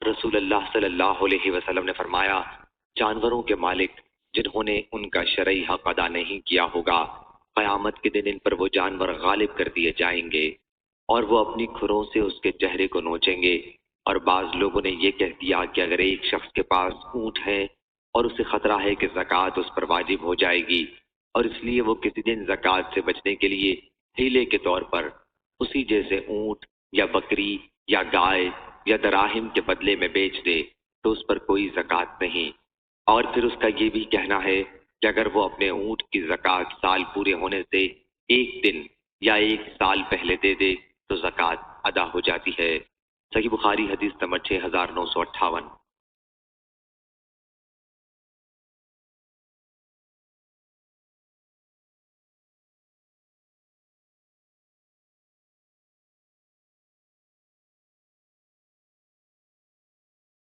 رسول اللہ صلی اللہ علیہ وسلم نے فرمایا، جانوروں کے مالک جنہوں نے ان کا شرعی حق ادا نہیں کیا ہوگا، قیامت کے دن ان پر وہ جانور غالب کر دیے جائیں گے اور وہ اپنی کھروں سے اس کے چہرے کو نوچیں گے۔ اور بعض لوگوں نے یہ کہہ دیا کہ اگر ایک شخص کے پاس اونٹ ہے اور اسے خطرہ ہے کہ زکوٰۃ اس پر واجب ہو جائے گی، اور اس لیے وہ کسی دن زکوٰۃ سے بچنے کے لیے ہیلے کے طور پر اسی جیسے اونٹ یا بکری یا گائے یا دراہم کے بدلے میں بیچ دے تو اس پر کوئی زکوٰۃ نہیں۔ اور پھر اس کا یہ بھی کہنا ہے کہ اگر وہ اپنے اونٹ کی زکوٰۃ سال پورے ہونے سے ایک دن یا ایک سال پہلے دے دے تو زکوٰۃ ادا ہو جاتی ہے۔ صحیح بخاری حدیث نمبر 6958۔